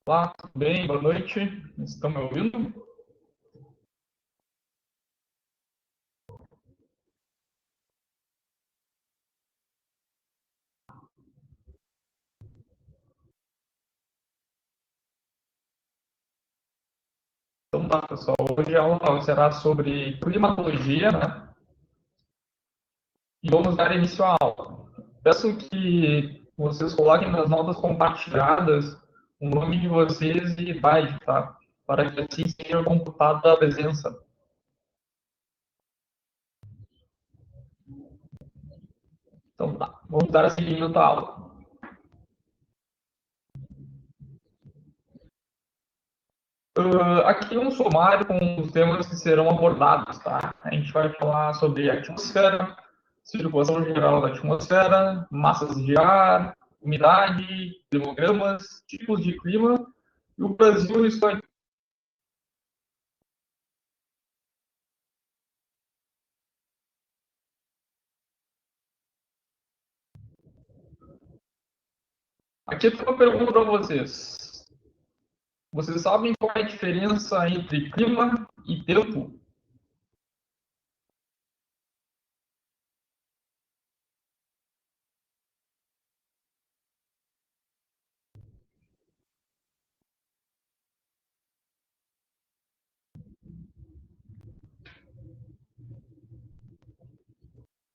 Olá, tudo bem? Boa noite. Estão me ouvindo? Então tá, pessoal. Hoje a aula será sobre climatologia, né? E vamos dar início à aula. Peço que vocês coloquem nas notas compartilhadas o nome de vocês e idade, tá? Para que assim seja computada a presença. Então tá, vamos dar seguimento à aula. Aqui um sumário com os temas que serão abordados, tá? A gente vai falar sobre atmosfera, circulação geral da atmosfera, massas de ar, umidade, climogramas, tipos de clima e o Brasil está. Aqui tem uma pergunta para vocês. Vocês sabem qual é a diferença entre clima e tempo?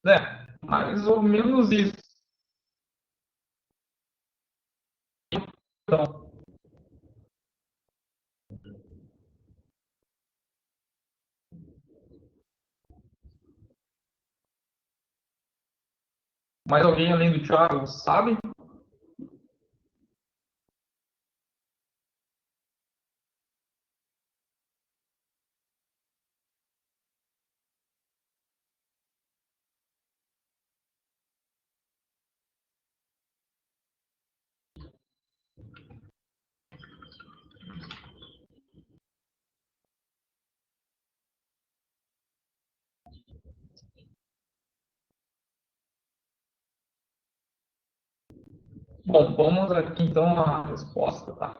É, mais ou menos isso. Então, mais alguém além do Thiago sabe? Bom, vamos aqui então à resposta, tá?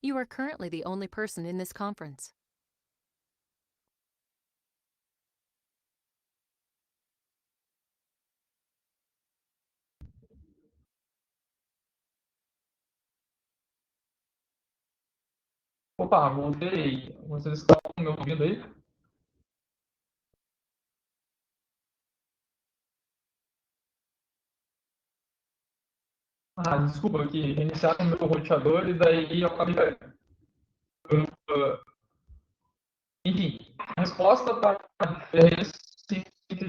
You are currently the only person in this conference. Opa, voltei. Vocês estão me ouvindo aí? Ah, desculpa, que reiniciaram meu roteador e daí eu acabei. Ah, enfim, a resposta para a diferença entre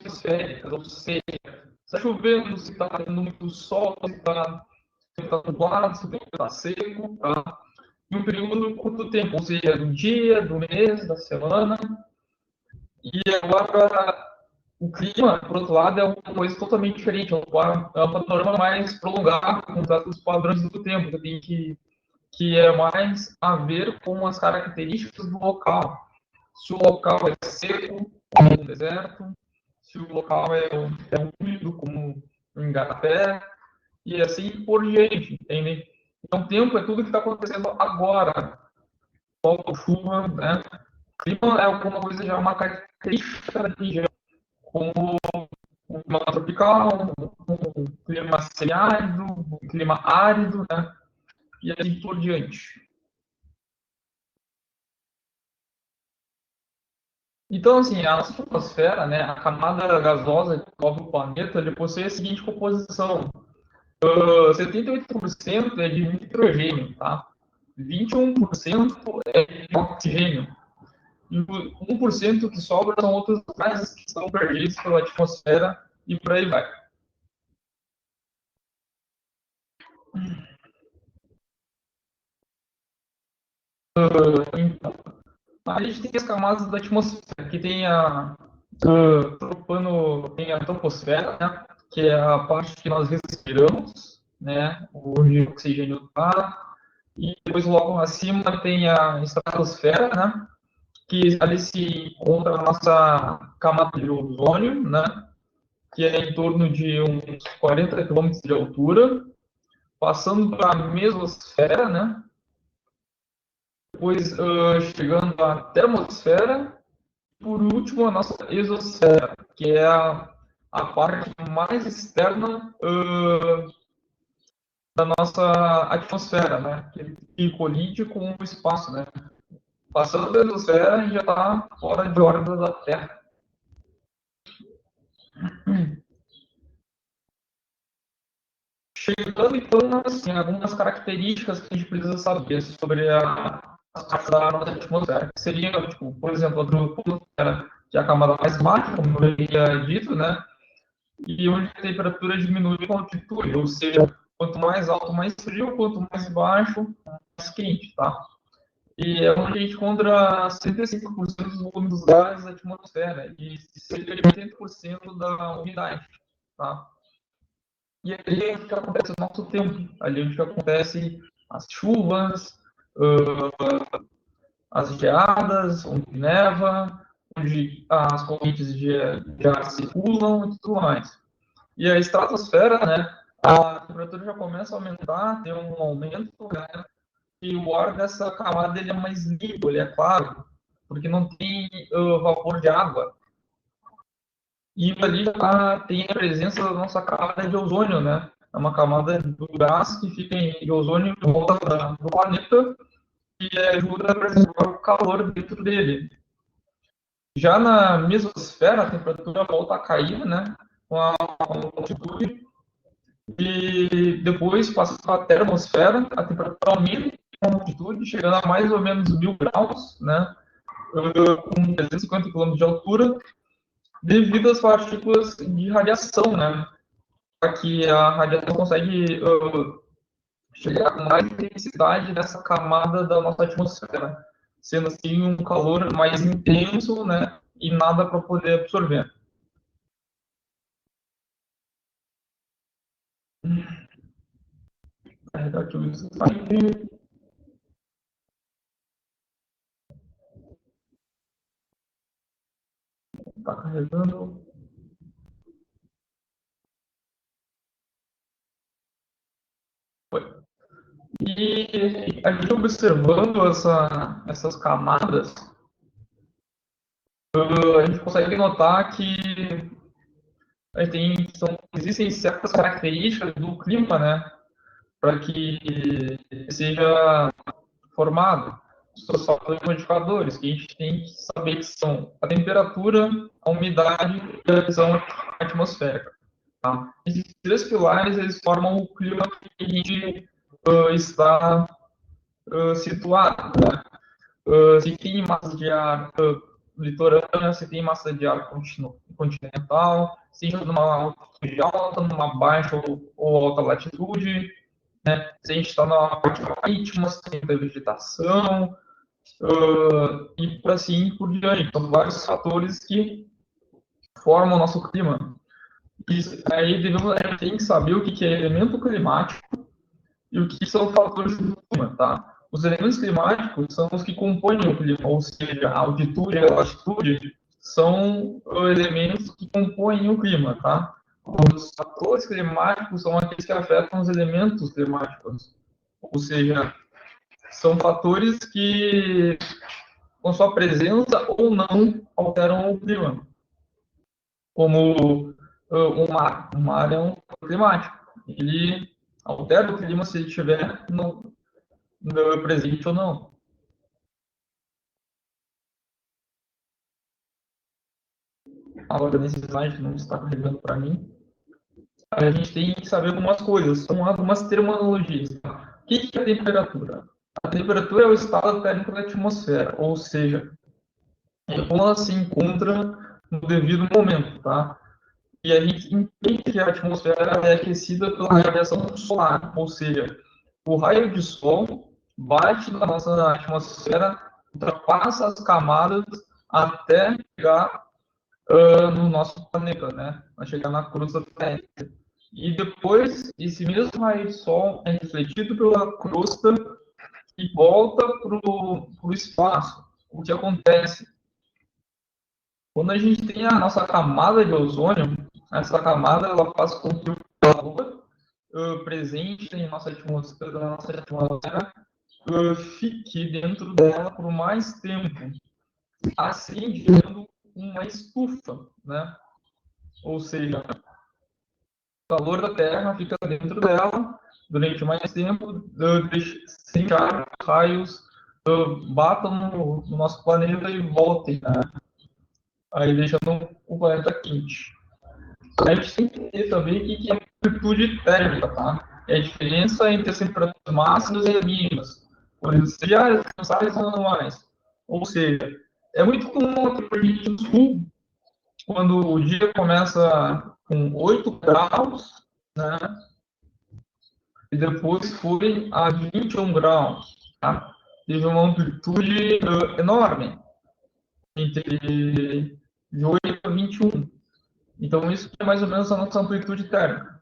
as férias, ou seja, se está chovendo, se está tendo muito sol, se está nublado, se o tempo está seco, tá? Em um período curto tempo, ou seja, do dia, do mês, da semana. E agora, o clima, por outro lado, é uma coisa totalmente diferente, é um panorama mais prolongado, com os padrões do tempo, que é mais a ver com as características do local. Se o local é seco, como um deserto, se o local é úmido, como um igarapé, e assim por diante, entende? Então, o tempo é tudo que está acontecendo agora. Sol, chuva, né? O clima é alguma coisa já uma característica da região, como um clima tropical, um clima semiárido, um clima árido, né? E assim por diante. Então, assim, a nossa atmosfera, né, a camada gasosa que cobre o planeta, ele possui a seguinte composição: 78% é de nitrogênio, tá? 21% é de oxigênio. E o 1% que sobra são outros gases que estão perdidos pela atmosfera e por aí vai. Então, a gente tem as camadas da atmosfera, que tem tem a troposfera, né, que é a parte que nós respiramos, né, onde o oxigênio está, e depois logo acima tem a estratosfera, né, que ali se encontra a nossa camada de ozônio, né, que é em torno de uns 40 quilômetros de altura, passando para a mesosfera, né, depois chegando à termosfera, por último, a nossa exosfera, que é a parte mais externa da nossa atmosfera, né? Que colide com o espaço, né? Passando da exosfera, a gente já está fora de órbita da Terra. Chegando, então, assim, algumas características que a gente precisa saber sobre as partes da nossa atmosfera. Que seria, tipo, por exemplo, a troposfera, que é a camada mais baixa, como eu havia dito, né? E onde a temperatura diminui com a altitude, ou seja, quanto mais alto, mais frio, quanto mais baixo, mais quente, tá? E é onde a gente encontra 65% dos volumes dos gases da atmosfera e cerca de 80% da umidade, tá? E ali é onde que acontece o nosso tempo, ali é onde que acontece as chuvas, as geadas, onde neva, onde as correntes de ar circulam e tudo mais. E a estratosfera, né, a temperatura já começa a aumentar, tem um aumento, né, e o ar dessa camada ele é mais limpo, ele é claro, porque não tem vapor de água. E ali já tem a presença da nossa camada de ozônio, né? É uma camada do gás que fica em ozônio em volta do planeta e ajuda a preservar o calor dentro dele. Já na mesosfera, a temperatura volta a cair, né? Com a altitude. E depois passa para a termosfera, a temperatura aumenta com altitude, chegando a mais ou menos 1000 graus, né? Com 350 km de altura, devido às partículas de radiação, né? Que a radiação consegue chegar com mais intensidade nessa camada da nossa atmosfera, sendo assim um calor mais intenso, né? E nada para poder absorver. Carregar aqui o slide. Está carregando. Foi. E a gente observando essas camadas, a gente consegue notar que existem certas características do clima, né, para que seja formado. Os fatores modificadores que a gente tem que saber que são a temperatura, a umidade e a pressão atmosférica. Tá? Esses três pilares eles formam o clima que a gente está situado. Né? Se tem massa de ar litorânea, se tem massa de ar continental, seja numa altitude alta, numa baixa ou alta latitude, né? Se a gente está na parte marítima, se tem vegetação, e por assim por diante. São vários fatores que formam o nosso clima. E aí a gente tem que saber o que é elemento climático e o que são fatores do clima, tá? Os elementos climáticos são os que compõem o clima, ou seja, a altitude e a latitude são elementos que compõem o clima, tá? Os fatores climáticos são aqueles que afetam os elementos climáticos, ou seja, são fatores que, com sua presença ou não, alteram o clima, como o mar. O mar é um fator climático. Ele altera o clima se ele estiver no presente ou não. Agora, nesse slide não está carregando para mim. A gente tem que saber algumas coisas, são algumas terminologias. O que é a temperatura? A temperatura é o estado térmico da atmosfera, ou seja, como ela se encontra no devido momento, tá? E a gente entende que a atmosfera é aquecida pela radiação solar, ou seja, o raio de sol bate na nossa atmosfera, ultrapassa as camadas até chegar no nosso planeta, né? Vai chegar na crosta terrestre. E depois, esse mesmo raio de sol é refletido pela crosta e volta para o espaço. O que acontece? Quando a gente tem a nossa camada de ozônio, essa camada ela faz com que o calor presente em nossa atmosfera fique dentro dela por mais tempo, assim gerando uma estufa, né? Ou seja, o calor da Terra fica dentro dela durante mais tempo, sem que raios batam no nosso planeta e voltem, né? Aí deixando o planeta quente. A gente tem que entender também o que é amplitude térmica, tá? É a diferença entre as temperaturas máximas e mínimas, coisas diárias, mensais e anuais. Ou seja, é muito comum aqui para a gente no sul, quando o dia começa com 8 graus, né? E depois foi a 21 graus, tá? Teve uma amplitude enorme, entre de 8 a 21. Então, isso é mais ou menos a nossa amplitude térmica.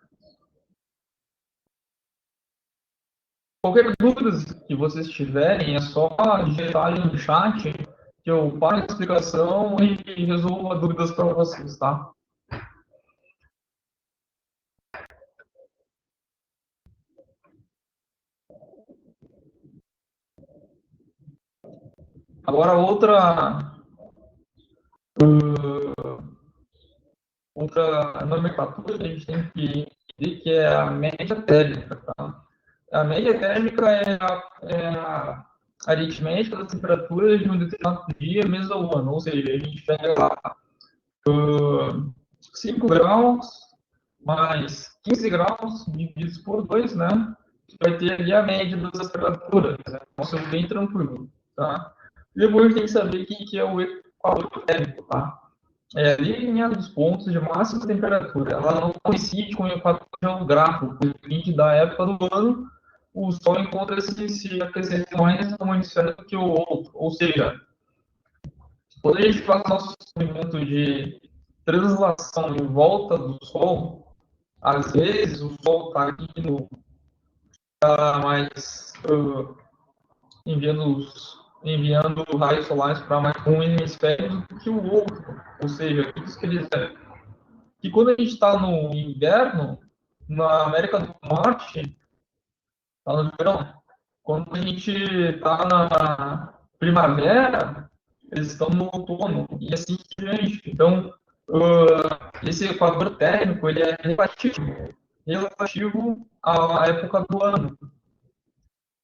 Qualquer dúvida que vocês tiverem, é só digitar aí no chat que eu paro a explicação e resolvo as dúvidas para vocês, tá? Agora, outra nomenclatura que a gente tem que entender que é a média térmica, tá? A média térmica é a aritmética das temperaturas de um determinado dia, mês ou ano. Ou seja, a gente pega lá 5 graus mais 15 graus divididos por 2, né? Vai ter ali a média das temperaturas. Né? Nossa, bem tranquilo, tá? Depois tem que saber o que é o equador térmico, tá? É a linha dos pontos de máxima temperatura. Ela não coincide com o equador geográfico, porque da época do ano o Sol encontra-se se aquecendo mais no hemisfério do que o outro. Ou seja, quando a gente faz nosso movimento de translação em volta do Sol, às vezes o Sol está aqui mais enviando raios solares para mais um hemisfério do que o outro. Ou seja, o que isso quer dizer? Que quando a gente está no inverno, na América do Norte, está no verão, Quando a gente está na primavera, eles estão no outono, e assim por diante. Então, esse equador térmico ele é relativo à época do ano,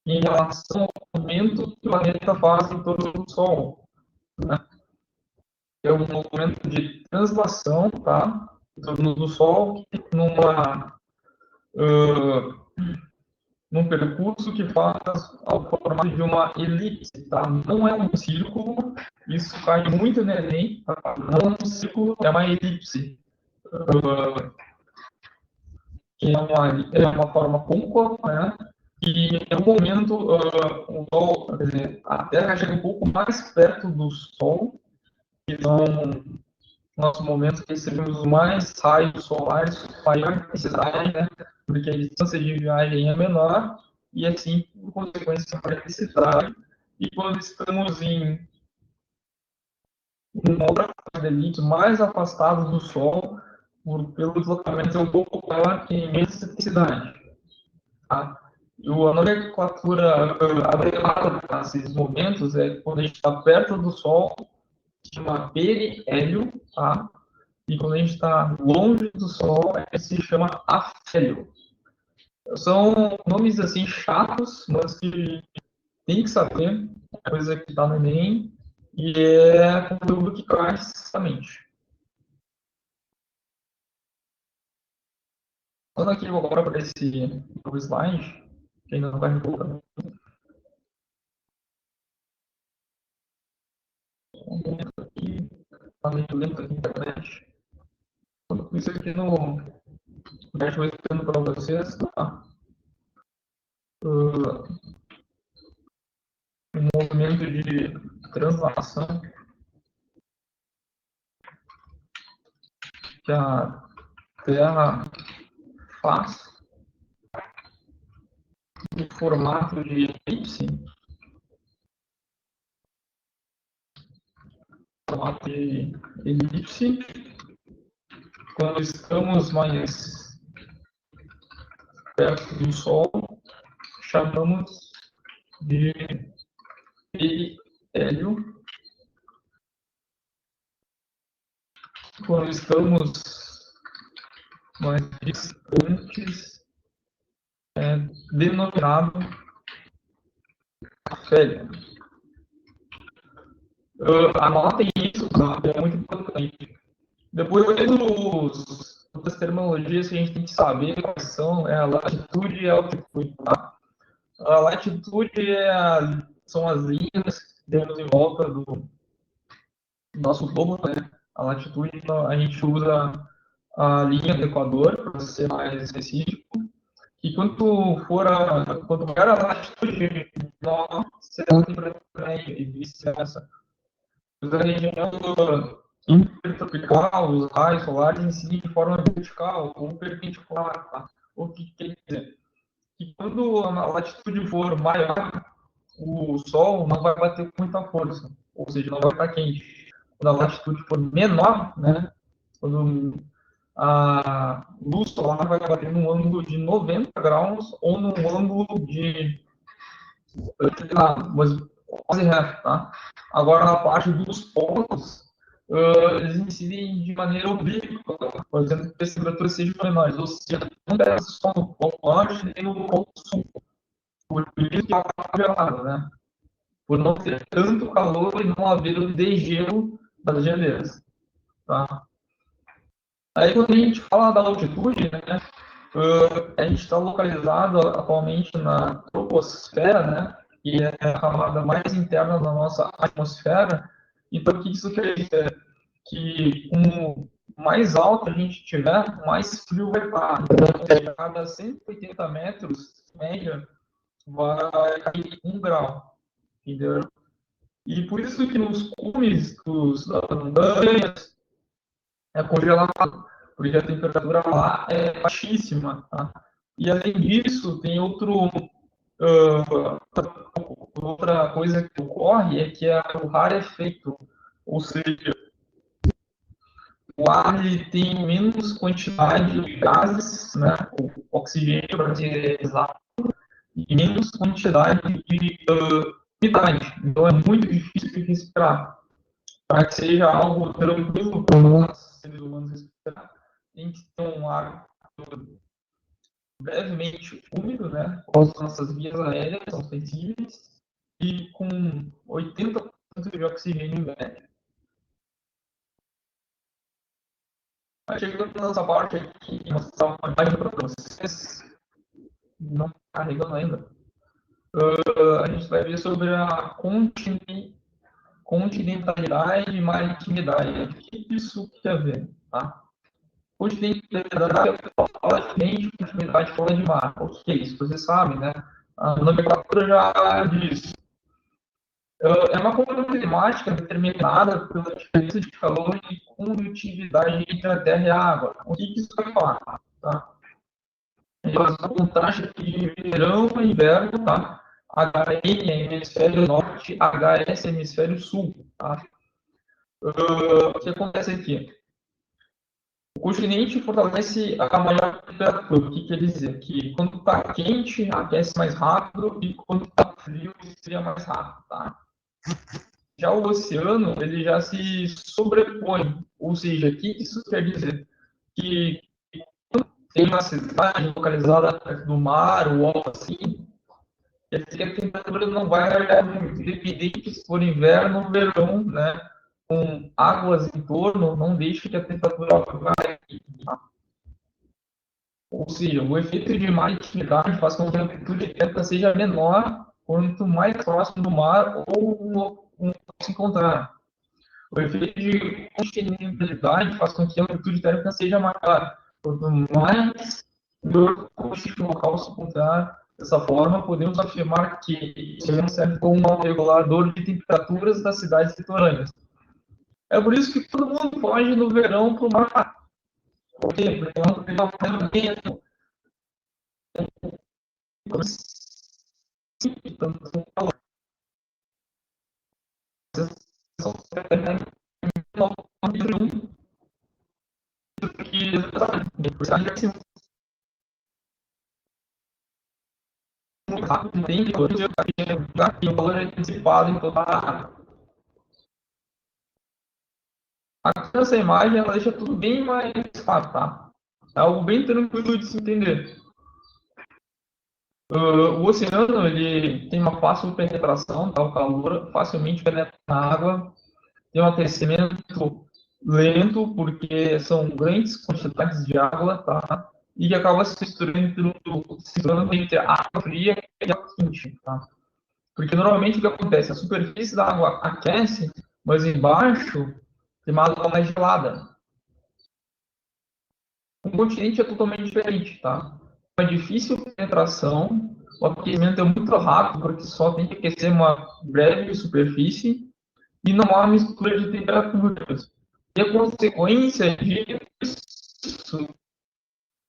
em relação ao movimento que o planeta faz em torno do Sol. Né? É um movimento de translação, tá? Em torno do Sol, num percurso que faz ao formato de uma elipse, tá? Não é um círculo, isso cai muito no Enem, tá? Não é um círculo, é uma elipse. Que é uma forma côncava, né? E em algum momento o Sol, quer dizer, a Terra chega um pouco mais perto do Sol, que são nossos momentos que recebemos mais raios solares, maior intensidade, né? Porque a distância de viagem é menor, e assim, por consequência, a eletricidade. E quando estamos em uma outra fase da elipse mais afastados do Sol, pelo deslocamento é um pouco maior que em menos intensidade. Tá? E a nomenclatura abrevada para esses momentos é quando a gente está perto do Sol, se chama periélio, tá? E quando a gente está longe do Sol, se chama afélio. São nomes assim chatos, mas que tem que saber, é coisa que está no Enem, e é conteúdo que cai necessariamente. Quando aqui eu agora para esse novo slide, que ainda não vai me colocar. Aqui, está meio lento aqui na internet. Isso aqui no Dash vou explicando para vocês, tá? Um movimento de translação que a Terra faz em formato de elipse, quando estamos mais perto do Sol, chamamos de periélio. Quando estamos mais distantes, é denominado afélio. Anotem isso, tá? É muito importante. Depois, outras terminologias que a gente tem que saber quais são, é a latitude e a altitude. Tá? A latitude são as linhas que temos em volta do nosso globo, né? A latitude, a gente usa a linha do Equador, para ser mais específico. E quanto maior a latitude, menor será a temperatura e vice-versa. A região intertropical, os raios solares incidem de forma vertical ou perpendicular. Tá? O que quer dizer? Que quando a latitude for maior, o Sol não vai bater com muita força, ou seja, não vai estar quente. Quando a latitude for menor, né, quando a luz solar vai bater num ângulo de 90 graus ou num ângulo de mas quase reto, tá? Agora, na parte dos polos, eles incidem de maneira oblíqua, por exemplo, que as temperaturas sejam menores, ou seja, não deve só no polo norte nem no polo sul, por isso que ela está gelada, né? Por não ter tanto calor e não haver o degelo das geleiras, tá? Aí, quando a gente fala da altitude, né, a gente está localizado atualmente na troposfera, né, que é a camada mais interna da nossa atmosfera. Então, o que isso quer dizer? Que mais alto a gente tiver, mais frio vai estar. Então, a cada 180 metros, média, vai cair 1 grau, entendeu? E por isso que nos cumes das montanhas é congelado, porque a temperatura lá é baixíssima. Tá? E além disso, tem outra coisa que ocorre é que é o rarefeito, ou seja, o ar ele tem menos quantidade de gases, né, o oxigênio para ser exato, e menos quantidade de umidade. Então é muito difícil de respirar. Para que seja algo tranquilo para nós, seres humanos, respirar, tem que ter um ar brevemente úmido, né? As nossas vias aéreas são sensíveis e com 80% de oxigênio médio. Mas chegando nessa parte aqui, mostrar uma imagem para vocês, não carregando ainda, a gente vai ver sobre a continentalidade e maritimidade. O que isso quer ver? Tá? Continentalidade fala de frente, continentalidade fala de mar. O que é isso? Vocês sabem, né? A nomenclatura já diz. É uma componente climática determinada pela diferença de calor e condutividade entre a Terra e a água. O que isso vai falar? Tá? Em relação ao contraste de verão e inverno, tá? HN é hemisfério norte, HS é hemisfério sul. Tá? O que acontece aqui? O continente fortalece a maior temperatura. O que quer dizer? Que quando está quente, aquece mais rápido e quando está frio, esfria mais rápido. Tá? Já o oceano, ele já se sobrepõe. Ou seja, o que isso quer dizer? Que tem uma cidade localizada perto do mar ou algo assim, quer dizer que a temperatura não vai variar muito, independente se for inverno ou verão, né? Com águas em torno, não deixe que a temperatura varie. Tá? Ou seja, o efeito de maritimidade faz com que a amplitude térmica seja menor quanto mais próximo do mar ou se encontrar. O efeito de continentalidade faz com que a amplitude térmica seja maior. Quanto mais o local se encontrar dessa forma, podemos afirmar que ele serve como um regulador de temperaturas das cidades litorâneas. É por isso que todo mundo foge no verão para o mar. Por quê? Porque é um treinamento. Tanto calor. Que muito rápido, não tem o valor antecipado em toda a. Aqui nessa imagem ela deixa tudo bem mais fácil, tá? É algo bem tranquilo de se entender. O oceano ele tem uma fácil penetração, tá? O calor facilmente penetra na água, tem um aquecimento lento, porque são grandes quantidades de água, tá? E que acaba se misturando entre a água fria e a água quente, tá? Porque normalmente o que acontece? A superfície da água aquece, mas embaixo tem uma água mais gelada. O continente é totalmente diferente, tá? É difícil penetração, o aquecimento é muito rápido, porque só tem que aquecer uma breve superfície e não há mistura de temperaturas. E a consequência disso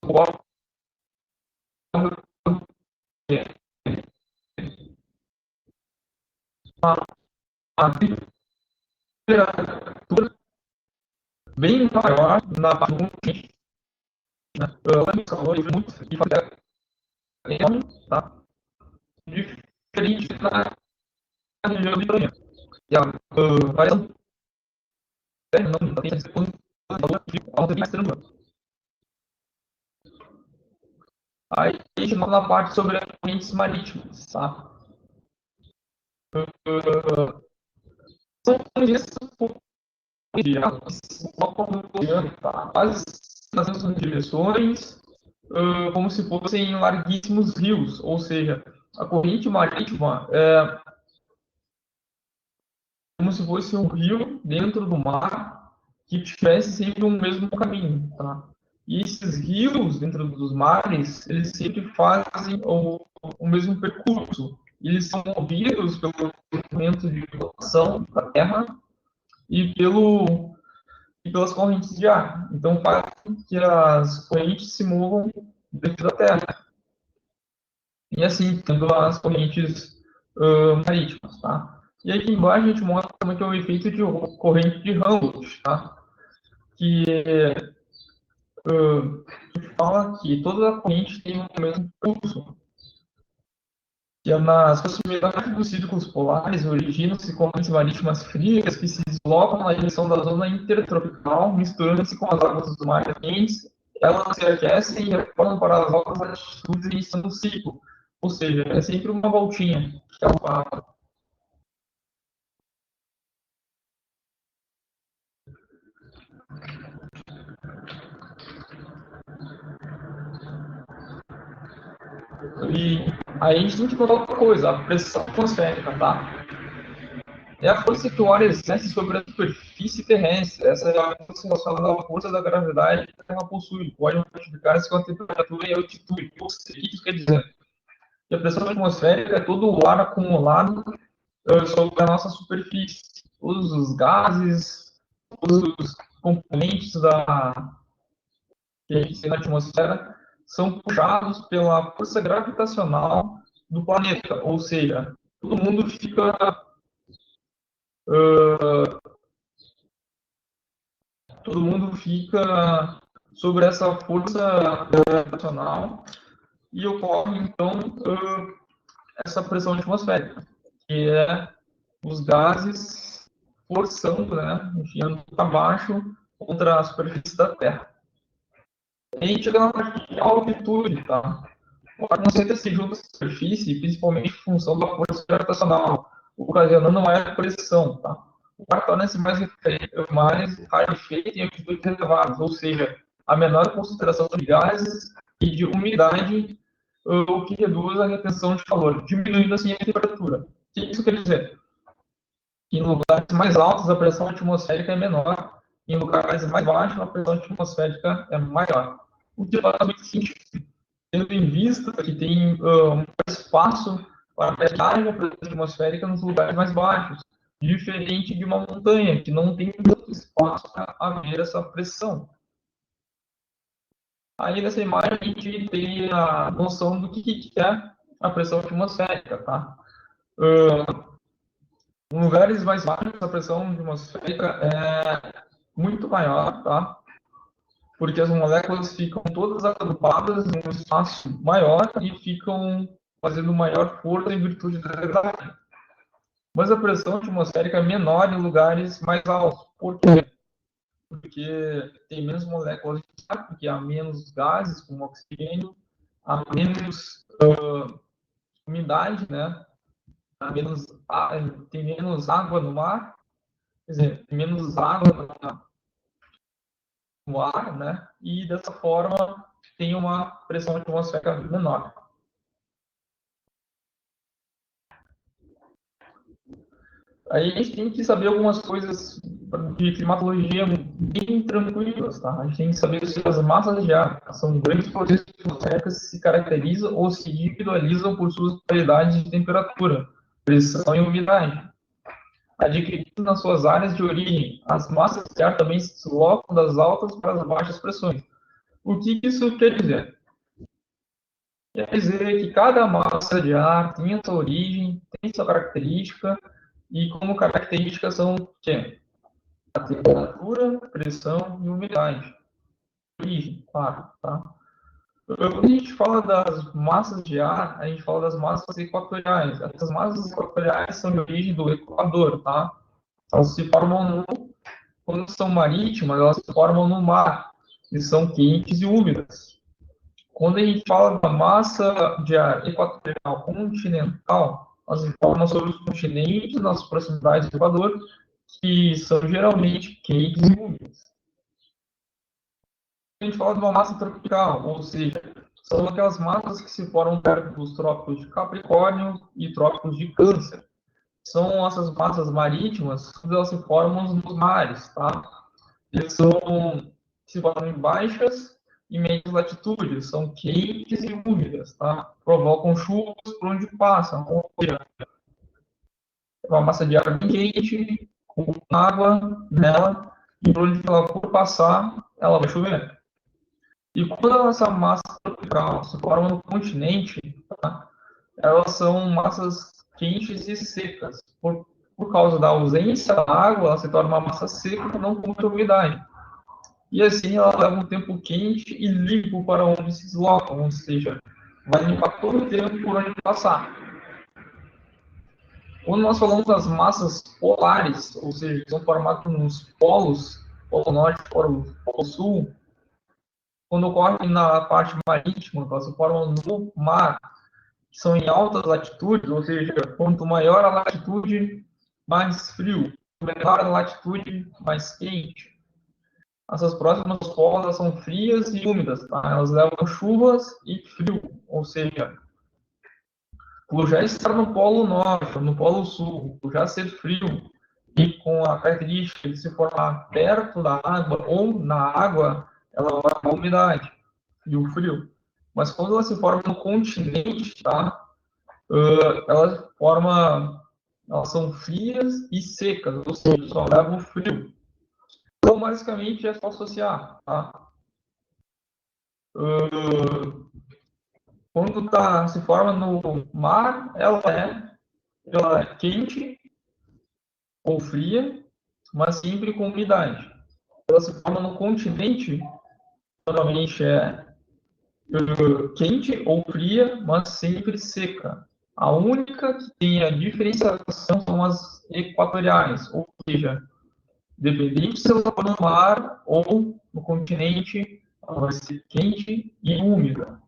é uma temperatura bem maior na parte do continente, né? O calor é muito enorme, tá? Diferente da região litorânea. E a variação não tem alta bem extrema. Aí a gente vai na parte sobre as correntes marítimas, tá? São correntes de água que se colocam no oceano, tá? Quase nas mesmas direções, como se fossem larguíssimos rios, ou seja, a corrente marítima é como se fosse um rio dentro do mar que tivesse sempre o mesmo caminho, tá? E esses rios dentro dos mares, eles sempre fazem o mesmo percurso. Eles são movidos pelo movimento de rotação da Terra e pelas correntes de ar. Então, faz com que as correntes se movam dentro da Terra. E assim, tendo as correntes marítimas, tá? E aqui embaixo a gente mostra como é que é o efeito de corrente de Humboldt, tá? Que fala que toda a corrente tem o mesmo curso. que é nas proximidades dos círculos polares, originam-se correntes marítimas frias que se deslocam na direção da zona intertropical, misturando-se com as águas dos mares quentes, elas se aquecem e retornam para as altas latitudes iniciando o ciclo. Ou seja, é sempre uma voltinha que ela fala. E aí a gente tem que notar outra coisa, a pressão atmosférica, tá? É a força que o ar exerce sobre a superfície terrestre. Essa é a força relacionada à força da gravidade que a Terra possui. Pode modificar-se com a temperatura e a altitude. O que isso quer dizer? Que a pressão atmosférica é todo o ar acumulado sobre a nossa superfície. Todos os gases, todos os componentes que a gente tem na atmosfera são puxados pela força gravitacional do planeta. Ou seja, todo mundo fica todo mundo fica sobre essa força gravitacional e ocorre, então, essa pressão atmosférica, que é os gases forçando, né, enfiando para baixo contra a superfície da Terra. E a gente chega na parte de altitude, tá? O ar concentra se junto à superfície, principalmente em função da força gravitacional, ocasionando maior pressão, tá? O ar torna-se mais rarefeito em altitudes elevadas, ou seja, a menor concentração de gases e de umidade, o que reduz a retenção de calor, diminuindo assim a temperatura. O que isso quer dizer? Em lugares mais altos, a pressão atmosférica é menor, em lugares mais baixos, a pressão atmosférica é maior. O que faz muito sentido, tendo em vista que tem um espaço para a área atmosférica nos lugares mais baixos, diferente de uma montanha, que não tem tanto espaço para haver essa pressão. Aí nessa imagem a gente tem a noção do que é a pressão atmosférica, tá? Em lugares mais baixos, a pressão atmosférica é muito maior, tá? Porque as moléculas ficam todas agrupadas em um espaço maior e ficam fazendo maior força em virtude da gravidade. Mas a pressão atmosférica é menor em lugares mais altos. Por quê? Porque tem menos moléculas de ar, porque há menos gases, como oxigênio, há menos umidade, né? Há menos, tem menos água no mar, quer dizer, tem menos água no ar, né? E dessa forma tem uma pressão atmosférica menor. Aí a gente tem que saber algumas coisas de climatologia bem tranquilas, tá? A gente tem que saber se as massas de ar são grandes processos atmosféricos que se caracterizam ou se individualizam por suas qualidades de temperatura, pressão e umidade. Adquirindo nas suas áreas de origem, as massas de ar também se deslocam das altas para as baixas pressões. O que isso quer dizer? Quer dizer que cada massa de ar tem sua origem, tem sua característica, e como características são o quê? A temperatura, pressão e umidade. Origem, claro, tá? Quando a gente fala das massas de ar, a gente fala das massas equatoriais. Essas massas equatoriais são de origem do Equador, tá? Elas se formam quando são marítimas, elas se formam no mar, e são quentes e úmidas. Quando a gente fala da massa de ar equatorial continental, elas se formam sobre os continentes nas proximidades do Equador, que são geralmente quentes e úmidas. A gente fala de uma massa tropical, ou seja, são aquelas massas que se formam perto dos trópicos de Capricórnio e trópicos de Câncer. São essas massas marítimas que elas se formam nos mares, tá? Eles se formam em baixas e médias latitudes, são quentes e úmidas, tá? Provocam chuvas por onde passam, ou seja, uma massa de ar bem quente, com água nela, e por onde ela for passar, ela vai chover. E quando essa massa tropical se forma no continente, tá? Elas são massas quentes e secas. Por causa da ausência da água, ela se torna uma massa seca, não com muita umidade. E assim ela leva um tempo quente e limpo para onde se desloca, ou seja, vai limpar todo o tempo por onde passar. Quando nós falamos das massas polares, ou seja, que são formadas nos polos, Polo Norte e Polo Sul, quando ocorrem na parte marítima, elas se formam no mar, que são em altas latitudes, ou seja, quanto maior a latitude, mais frio, menor a latitude, mais quente. Essas próximas polos são frias e úmidas, tá? Elas levam chuvas e frio, ou seja, por já estar no Polo Norte, no Polo Sul, por já ser frio e com a característica de se formar perto da água ou na água, ela vai a umidade e o frio. Mas quando ela se forma no continente, tá? Elas são frias e secas, ou seja, só levam frio. Então, basicamente, é só associar, tá? Quando se forma no mar, ela é quente ou fria, mas sempre com umidade. Ela se forma no continente, normalmente é quente ou fria, mas sempre seca. A única que tem a diferenciação são as equatoriais, ou seja, dependente se ela for no mar ou no continente, ela vai ser quente e úmida.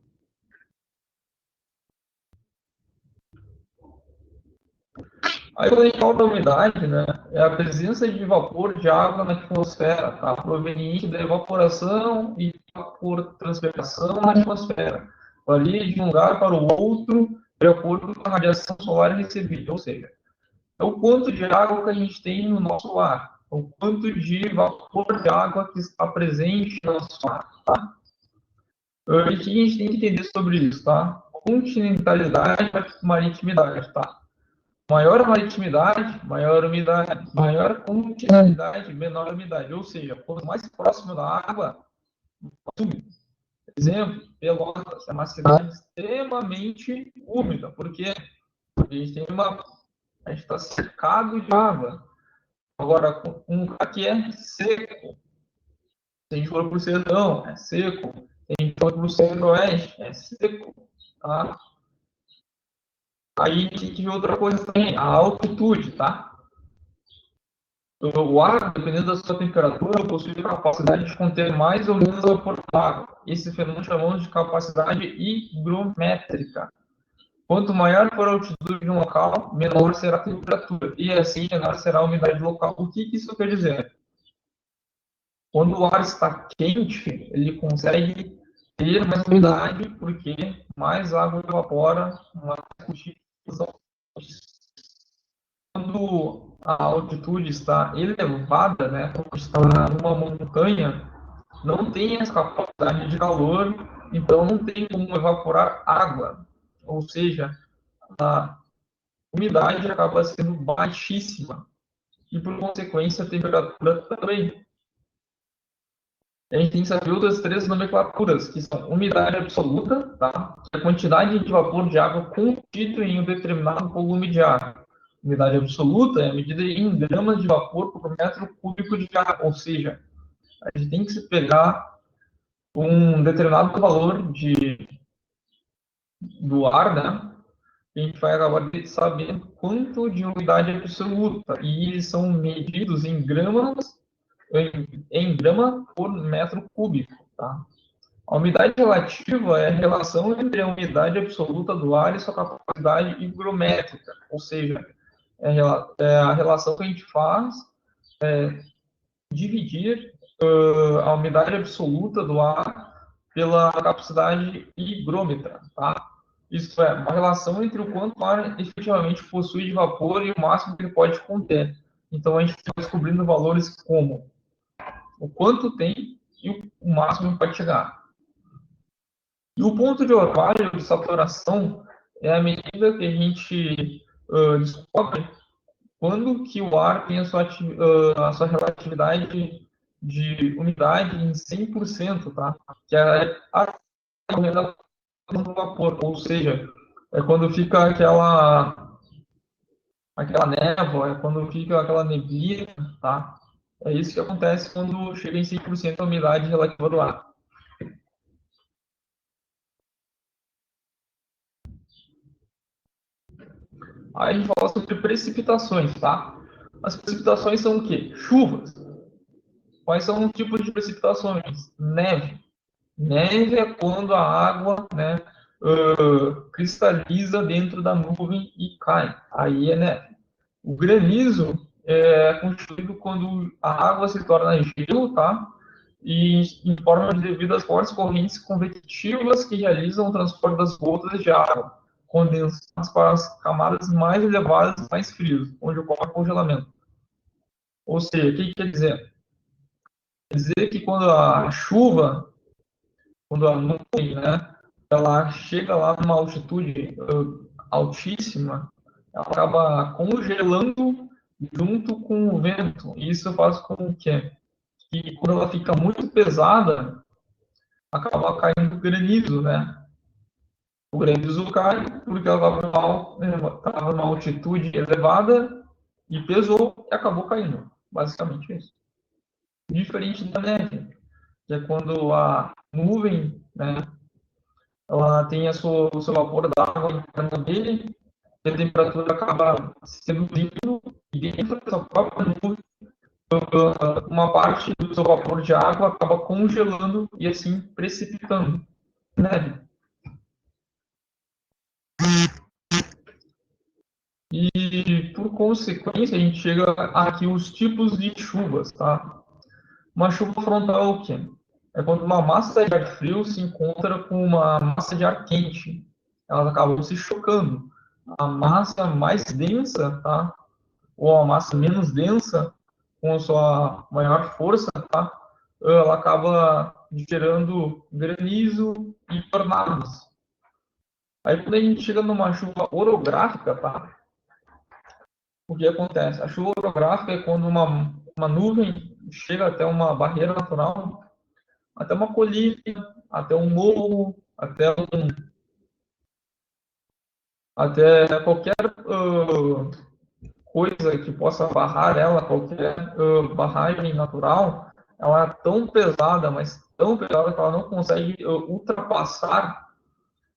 Aí, quando a gente fala da umidade, né, é a presença de vapor de água na atmosfera, tá? Proveniente da evaporação e por transpiração na atmosfera. Varia de um lugar para o outro de acordo com a radiação solar recebida, ou seja, é o quanto de água que a gente tem no nosso ar, é o quanto de vapor de água que está presente no nosso ar, tá? E o que a gente tem que entender sobre isso, tá? Continentalidade e maritimidade, tá? Maior a maritimidade, maior a umidade. Maior continentalidade, menor a umidade. Ou seja, quanto mais próximo da água, úmido. Exemplo, Pelotas é uma cidade extremamente úmida. Por quê? Porque a gente está cercado de água. Agora, um lugar que é seco. Se a gente for para o sertão, é seco. Se a gente for para o centro-oeste, é seco. Tá? Aí a gente vê outra coisa também, a altitude, tá? O ar, dependendo da sua temperatura, possui a capacidade de conter mais ou menos vapor d'água. Esse fenômeno chamamos de capacidade higrométrica. Quanto maior for a altitude de um local, menor será a temperatura. E assim, menor será a umidade local. O que isso quer dizer? Quando o ar está quente, ele consegue ter mais umidade, porque mais água evapora, mais combustível. Quando a altitude está elevada, né, quando está numa montanha, não tem essa capacidade de calor, então não tem como evaporar água. Ou seja, a umidade acaba sendo baixíssima e, por consequência, a temperatura também. A gente tem que saber outras três nomenclaturas, que são umidade absoluta, tá? A quantidade de vapor de água contido em um determinado volume de ar. Umidade absoluta é a medida em gramas de vapor por metro cúbico de ar, ou seja, a gente tem que se pegar um determinado valor do ar, né? A gente vai acabar sabendo quanto de umidade absoluta, e eles são medidos em gramas, em grama por metro cúbico, tá? A umidade relativa é a relação entre a umidade absoluta do ar e sua capacidade higrométrica, ou seja, é a relação que a gente faz dividir a umidade absoluta do ar pela capacidade higrômetra, tá? Isso é uma relação entre o quanto o ar efetivamente possui de vapor e o máximo que ele pode conter. Então a gente está descobrindo valores como o quanto tem e o máximo que pode chegar. E o ponto de orvalho de saturação é a medida que a gente descobre quando que o ar tem a sua relatividade de umidade em 100%, tá? Que é a relação do vapor, ou seja, é quando fica aquela névoa, é quando fica aquela neblina, tá? É isso que acontece quando chega em 100% a umidade relativa do ar. Aí a gente fala sobre precipitações, tá? As precipitações são o quê? Chuvas. Quais são os tipos de precipitações? Neve. Neve é quando a água, né, cristaliza dentro da nuvem e cai. Aí é neve. O granizo é constituído quando a água se torna gelo, tá? E em forma devido às fortes correntes convectivas que realizam o transporte das gotas de água condensadas para as camadas mais elevadas, mais frias, onde ocorre congelamento. Ou seja, o que quer dizer? Quer dizer que quando a chuva, quando a nuvem, né, ela chega lá numa altitude altíssima, ela acaba congelando junto com o vento. E isso faz com que quando ela fica muito pesada, acaba caindo granizo, né? O granizo cai porque ela estava numa altitude elevada e pesou e acabou caindo. Basicamente isso. Diferente da neve, que é quando a nuvem, né, ela tem o seu vapor d'água interno dele, e a temperatura acaba se reduzindo, e dentro dessa própria nuvem, uma parte do seu vapor de água acaba congelando e assim precipitando neve. E, por consequência, a gente chega aqui os tipos de chuvas, tá? Uma chuva frontal é o quê? É quando uma massa de ar frio se encontra com uma massa de ar quente. Elas acabam se chocando. A massa mais densa, tá? Ou a massa menos densa, com a sua maior força, tá? Ela acaba gerando granizo e tornados. Aí, quando a gente chega numa chuva orográfica, tá? O que acontece? A chuva orográfica é quando uma nuvem chega até uma barreira natural, até uma colina, até um morro, até qualquer coisa que possa barrar ela, qualquer barragem natural, ela é tão pesada, mas tão pesada que ela não consegue ultrapassar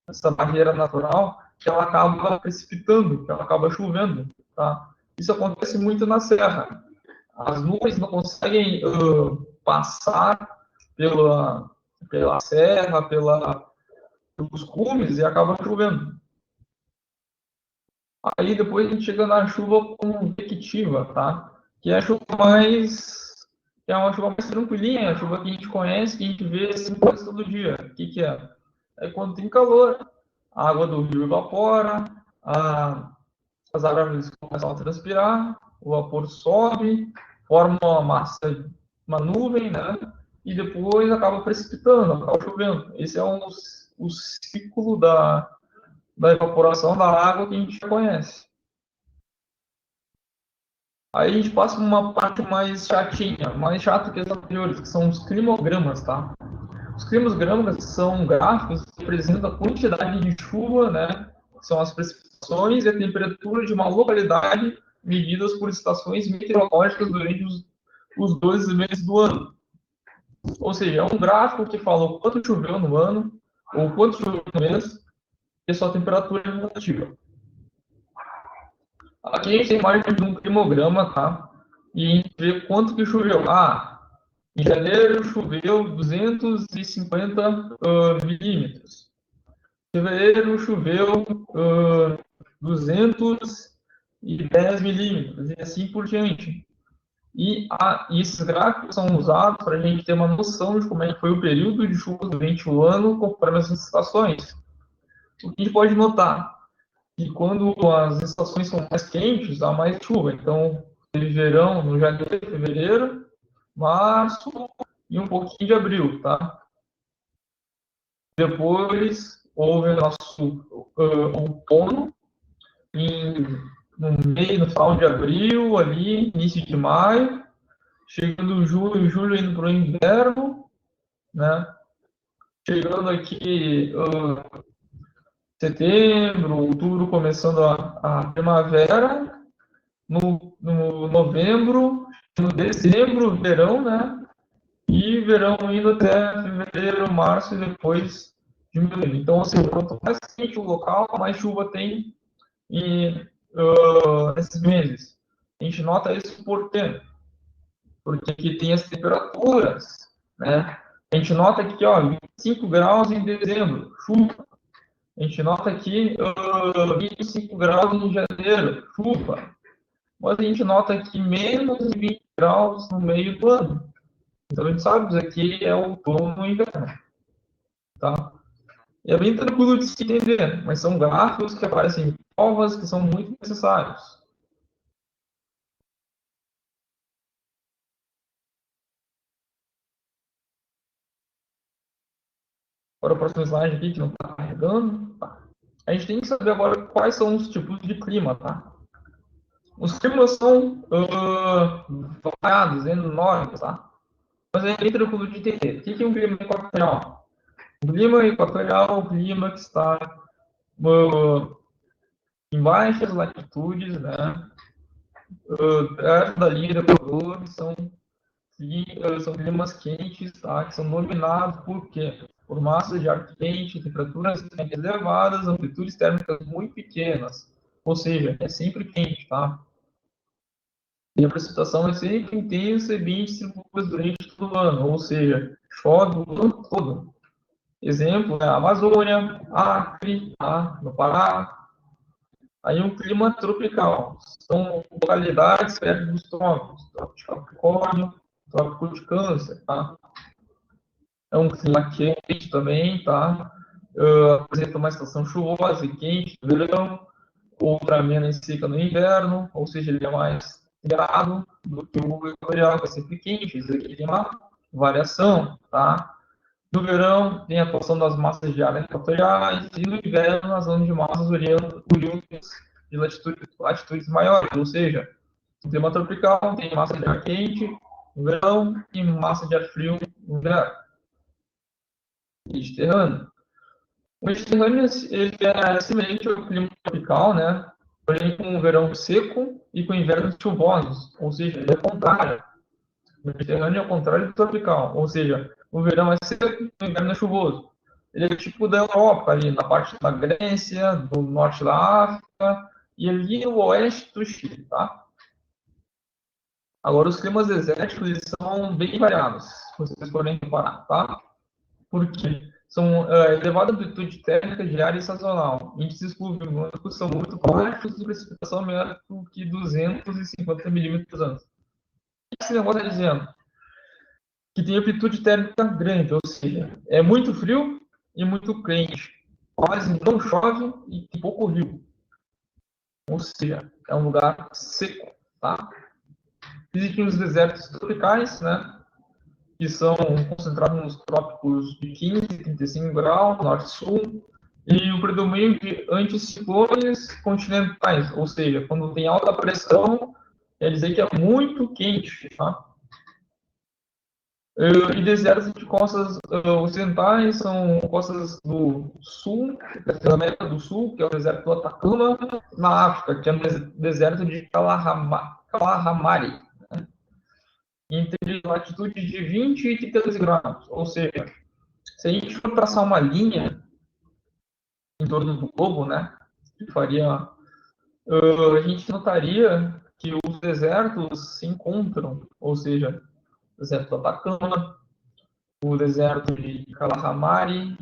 essa barreira natural, que ela acaba precipitando, que ela acaba chovendo, tá? Isso acontece muito na serra. As nuvens não conseguem passar pela, pela serra, pelos cumes e acaba chovendo. Aí depois a gente chega na chuva convectiva, tá? Que é a chuva que é uma chuva mais tranquilinha, a chuva que a gente conhece, que a gente vê assim quase todo dia. O que é? É quando tem calor, a água do rio evapora, as árvores começam a transpirar, o vapor sobe, forma uma massa, uma nuvem, né? E depois acaba precipitando, acaba chovendo. Esse é o ciclo da evaporação da água que a gente já conhece. Aí a gente passa para uma parte mais chatinha, mais chata que as anteriores, que são os climogramas, tá? Os climogramas são gráficos que representam a quantidade de chuva, né? Que são as precipitações e a temperatura de uma localidade medidas por estações meteorológicas durante os 12 meses do ano. Ou seja, é um gráfico que fala o quanto choveu no ano, ou quanto choveu no mês, e a sua temperatura relativa. Aqui a gente tem imagem de um climograma, tá? E a gente vê quanto que choveu. Em janeiro choveu 250 milímetros. Em fevereiro choveu 210 milímetros, e assim por diante. E esses gráficos são usados para a gente ter uma noção de como é que foi o período de chuva durante o ano, conforme as estações. O que a gente pode notar? Que quando as estações são mais quentes, há mais chuva. Então, teve verão no janeiro, fevereiro, março e um pouquinho de abril, tá? Depois, houve o nosso outono, no final de abril, ali, início de maio, chegando julho indo para o inverno, né? Chegando aqui setembro, outubro, começando a primavera, no novembro, no dezembro, verão, né? E verão indo até fevereiro, março e depois diminuindo. Então, assim, quanto mais quente o local, mais chuva tem. E nesses meses. A gente nota isso por quê? Porque aqui tem as temperaturas, né? A gente nota aqui, ó, 25 graus em dezembro, chuva. A gente nota aqui 25 graus em janeiro, chuva. Mas a gente nota aqui menos de 20 graus no meio do ano. Então a gente sabe que isso aqui é outono e inverno, tá? E é bem tranquilo de se entender, mas são gráficos que aparecem em provas que são muito necessários. Agora o próximo slide aqui, que não está carregando. Tá. A gente tem que saber agora quais são os tipos de clima, tá? Os climas são variados, enormes, tá? Mas é bem tranquilo de entender. O que é um clima equatorial? O clima equatorial é o clima que está em baixas latitudes, né? Perto da linha do Equador, são climas quentes, tá? Que são dominados por quê? Por massas de ar quente, temperaturas elevadas, amplitudes térmicas muito pequenas. Ou seja, é sempre quente, tá? E a precipitação é sempre intensa e bem distribuída durante todo o ano, ou seja, chove o ano todo. Exemplo é a Amazônia, Acre, tá? No Pará. Aí um clima tropical. São localidades perto dos trópicos, trópico de Capricórnio, trópico de Câncer, tá? É um clima quente também, tá? Apresenta uma estação chuvosa e quente no verão, outra menos seca no inverno, ou seja, ele é mais temperado do que o equatorial, que é sempre quente. Isso aqui tem uma variação, tá? No verão, tem a atuação das massas de ar equatoriais, e no inverno, as ondas de massas oriundas de latitudes maiores, ou seja, no clima tropical tem massa de ar quente no verão e massa de ar frio no inverno. Mediterrâneo. O Mediterrâneo ele é semelhante ao clima tropical, né? Porém com um verão seco e com invernos chuvosos, ou seja, ele é contrário. O Mediterrâneo é o contrário do tropical, ou seja, o verão é seco e o inverno é chuvoso. Ele é tipo da Europa, ali na parte da Grécia, do norte da África e ali no oeste do Chile, tá? Agora, os climas desérticos eles são bem variados, se vocês forem reparar, tá? Porque são elevada amplitude térmica diária e sazonal. Índices pluviométricos são muito baixos e precipitação menor do que 250 milímetros ano. O que esse negócio está dizendo? Que tem amplitude térmica grande, ou seja, é muito frio e muito quente. Quase não chove e tem pouco rio. Ou seja, é um lugar seco, tá? Existem os desertos tropicais, né? Que são concentrados nos trópicos de 15 e 35 graus, norte e sul, e o predomínio de anticiclones continentais, ou seja, quando tem alta pressão, quer dizer que é muito quente, tá? E desertos de costas ocidentais são costas do sul, da América do Sul, que é o deserto do Atacama, na África, que é o deserto de Kalahari, entre latitude de 20 e 32 graus. Ou seja, se a gente for traçar uma linha em torno do globo, né, que faria, a gente notaria que os desertos se encontram, ou seja, o deserto do Atacama, o deserto de Kalahari,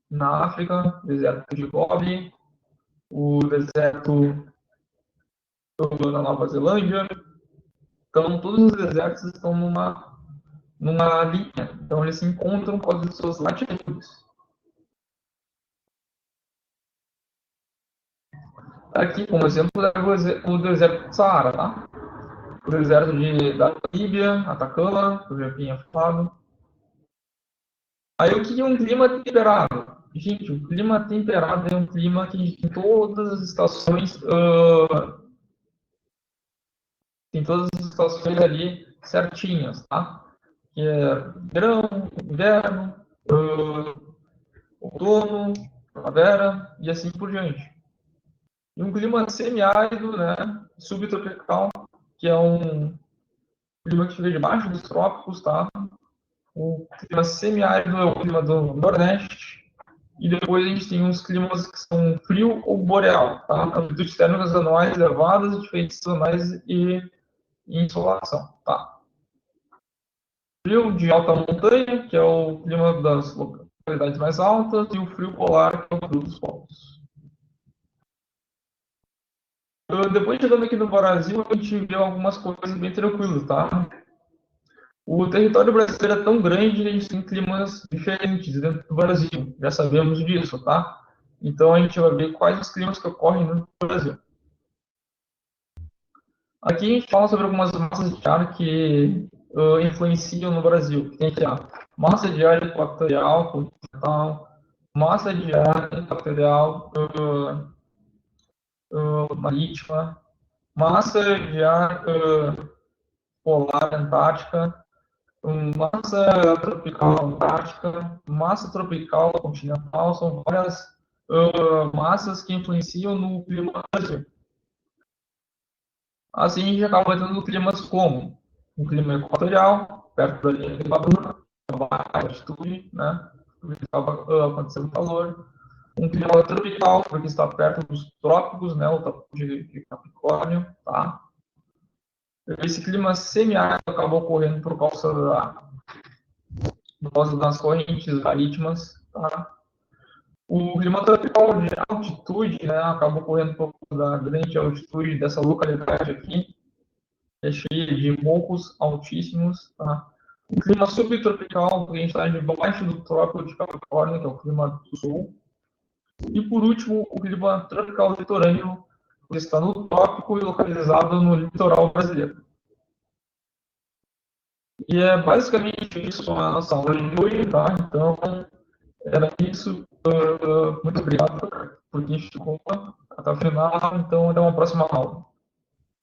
na África, o deserto de Gobi, o deserto na Nova Zelândia. Então, todos os desertos estão numa linha. Então, eles se encontram com as suas latitudes. Aqui, como exemplo, o deserto do Saara, tá? O deserto da Líbia, Atacama, que eu já tinha falado. Aí, o que é um clima temperado? Gente, o clima temperado é um clima que tem todas as estações, ali certinhas, tá? Que é verão, inverno, outono, primavera e assim por diante. E um clima semiárido, né, subtropical, que é um clima que fica debaixo dos trópicos, tá? O clima semiárido é o clima do Nordeste E depois a gente tem uns climas que são frio ou boreal, tá? Amplitudes térmicas anuais elevadas, diferentes sazonais e insolação, tá? Frio de alta montanha, que é o clima das localidades mais altas, e o frio polar, que é o frio dos polos. Depois, chegando aqui no Brasil, a gente vê algumas coisas bem tranquilas, tá? O território brasileiro é tão grande que a gente tem climas diferentes dentro do Brasil. Já sabemos disso, tá? Então, a gente vai ver quais os climas que ocorrem no Brasil. Aqui a gente fala sobre algumas massas de ar que influenciam no Brasil. Tem aqui a massa de ar equatorial, continental, massa de ar equatorial marítima, massa de ar polar antártica, massa tropical antártica, massa tropical continental, são várias massas que influenciam no clima do Brasil. Assim, a gente acaba tendo climas como um clima equatorial, perto da linha de Equador, baixa altitude, né? Porque estava acontecendo calor. Um clima tropical, porque está perto dos trópicos, né? O trópico de Capricórnio, tá? Esse clima semiárido acabou ocorrendo por causa das correntes marítimas, tá? O clima tropical de altitude, né? Acabou ocorrendo por causa da grande altitude dessa localidade aqui, é cheia de morros altíssimos, tá? O clima subtropical, que a gente está debaixo do trópico de Capricórnio, que é o clima do sul. E, por último, o clima tropical litorâneo, que está no trópico e localizado no litoral brasileiro. E é basicamente isso a nossa aula de hoje, tá? Então, era isso. Muito obrigado por quem ficou até o final. Então, até uma próxima aula.